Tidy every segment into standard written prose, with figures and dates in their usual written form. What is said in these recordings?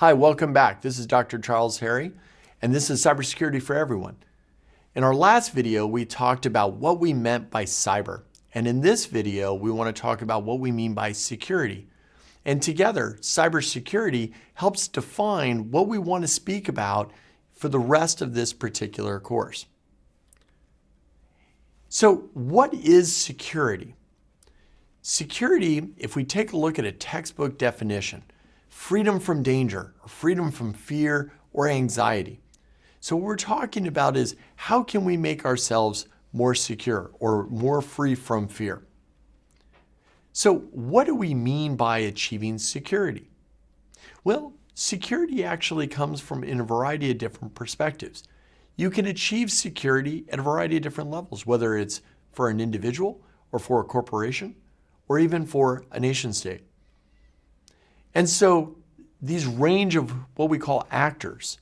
Hi, welcome back. This is Dr. Charles Harry, and this is Cybersecurity for Everyone. In our last video, we talked about what we meant by cyber. And in this video, we want to talk about what we mean by security. And together, cybersecurity helps define what we want to speak about for the rest of this particular course. So, what is security? Security, if we take a look at a textbook definition, freedom from danger, or freedom from fear or anxiety. So what we're talking about is how can we make ourselves more secure or more free from fear? So what do we mean by achieving security? Well, security actually comes from in a variety of different perspectives. You can achieve security at a variety of different levels, whether it's for an individual or for a corporation or even for a nation state. And so these range of what we call actors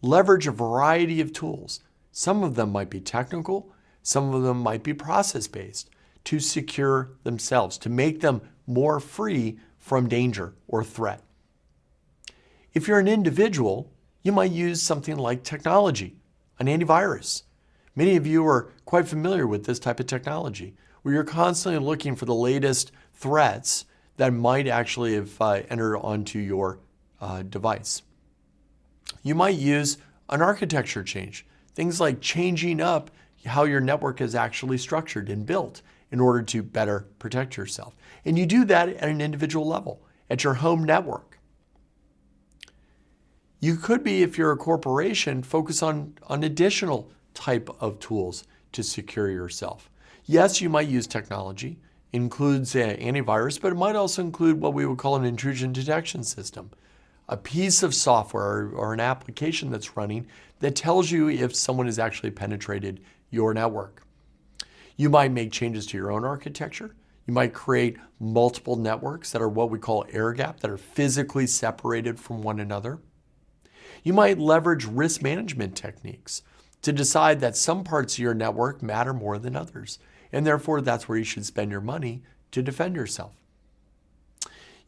leverage a variety of tools. Some of them might be technical, some of them might be process-based to secure themselves, to make them more free from danger or threat. If you're an individual, you might use something like technology, an antivirus. Many of you are quite familiar with this type of technology, where you're constantly looking for the latest threats that might actually have entered onto your device. You might use an architecture change, things like changing up how your network is actually structured and built in order to better protect yourself. And you do that at an individual level, at your home network. You could be, if you're a corporation, focus on additional type of tools to secure yourself. Yes, you might use technology. Includes antivirus, but it might also include what we would call an intrusion detection system, a piece of software or an application that's running that tells you if someone has actually penetrated your network. You might make changes to your own architecture. You might create multiple networks that are what we call air-gapped, that are physically separated from one another. You might leverage risk management techniques to decide that some parts of your network matter more than others. And therefore, that's where you should spend your money to defend yourself.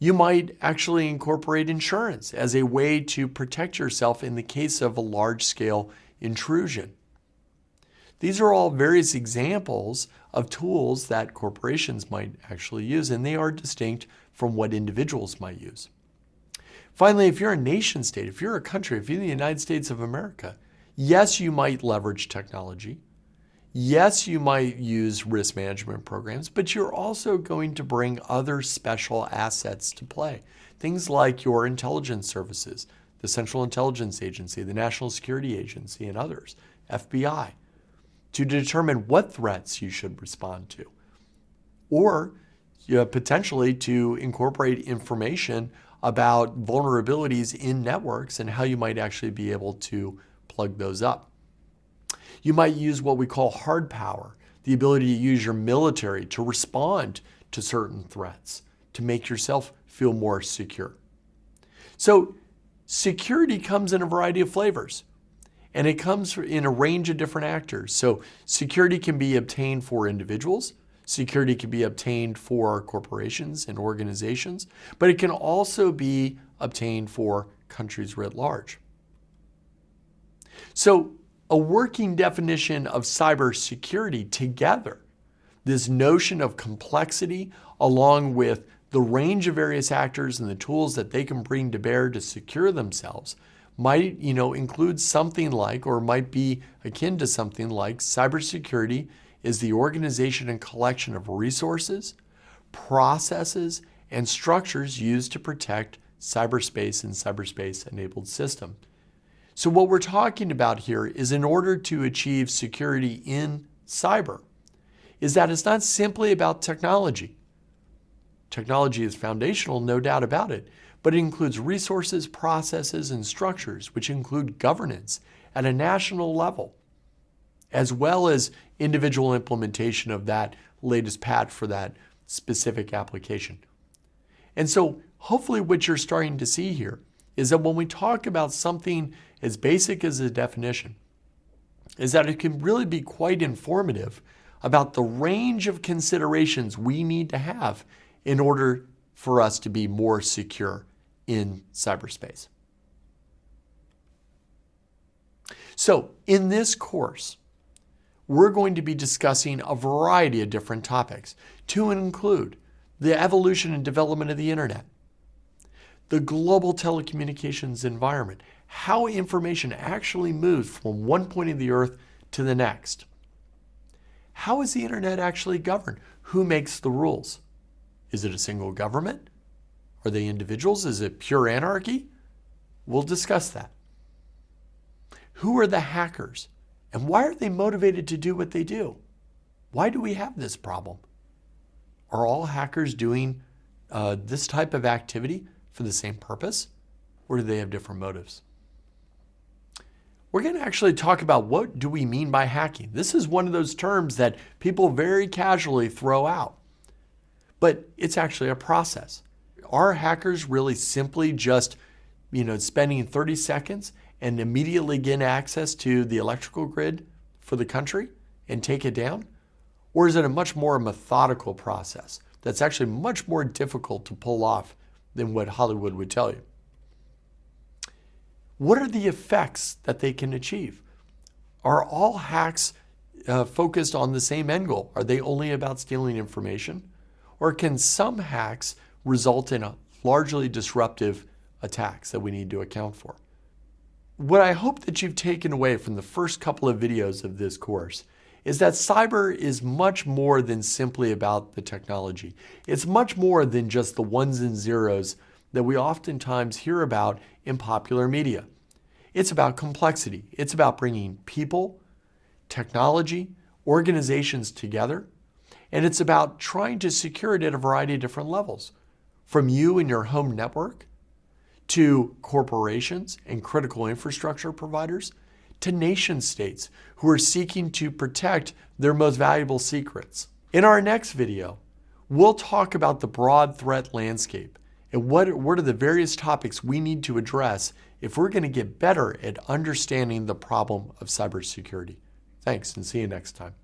You might actually incorporate insurance as a way to protect yourself in the case of a large-scale intrusion. These are all various examples of tools that corporations might actually use, and they are distinct from what individuals might use. Finally, if you're a nation state, if you're a country, if you're the United States of America, yes, you might leverage technology. Yes, you might use risk management programs, but you're also going to bring other special assets to play. Things like your intelligence services, the Central Intelligence Agency, the National Security Agency, and others, FBI, to determine what threats you should respond to. Or potentially to incorporate information about vulnerabilities in networks and how you might actually be able to plug those up. You might use what we call hard power, the ability to use your military to respond to certain threats, to make yourself feel more secure. So security comes in a variety of flavors, and it comes in a range of different actors. So security can be obtained for individuals, security can be obtained for corporations and organizations, but it can also be obtained for countries writ large. So a working definition of cybersecurity together, this notion of complexity along with the range of various actors and the tools that they can bring to bear to secure themselves might include something like, or might be akin to something like, cybersecurity is the organization and collection of resources, processes, and structures used to protect cyberspace and cyberspace-enabled systems. So what we're talking about here is, in order to achieve security in cyber, is that it's not simply about technology. Technology is foundational, no doubt about it, but it includes resources, processes, and structures, which include governance at a national level, as well as individual implementation of that latest patch for that specific application. And so hopefully what you're starting to see here is that when we talk about something as basic as a definition, is that it can really be quite informative about the range of considerations we need to have in order for us to be more secure in cyberspace. So in this course, we're going to be discussing a variety of different topics to include the evolution and development of the internet, the global telecommunications environment, how information actually moves from one point of the earth to the next. How is the internet actually governed? Who makes the rules? Is it a single government? Are they individuals? Is it pure anarchy? We'll discuss that. Who are the hackers? And why are they motivated to do what they do? Why do we have this problem? Are all hackers doing this type of activity for the same purpose? Or do they have different motives? We're going to actually talk about what do we mean by hacking. This is one of those terms that people very casually throw out. But it's actually a process. Are hackers really simply just, spending 30 seconds and immediately gain access to the electrical grid for the country and take it down? Or is it a much more methodical process that's actually much more difficult to pull off than what Hollywood would tell you? What are the effects that they can achieve? Are all hacks focused on the same end goal? Are they only about stealing information? Or can some hacks result in largely disruptive attacks that we need to account for? What I hope that you've taken away from the first couple of videos of this course is that cyber is much more than simply about the technology. It's much more than just the ones and zeros that we oftentimes hear about in popular media. It's about complexity. It's about bringing people, technology, organizations together, and it's about trying to secure it at a variety of different levels, from you and your home network, to corporations and critical infrastructure providers, to nation states who are seeking to protect their most valuable secrets. In our next video, we'll talk about the broad threat landscape and what are the various topics we need to address if we're going to get better at understanding the problem of cybersecurity. Thanks, and see you next time.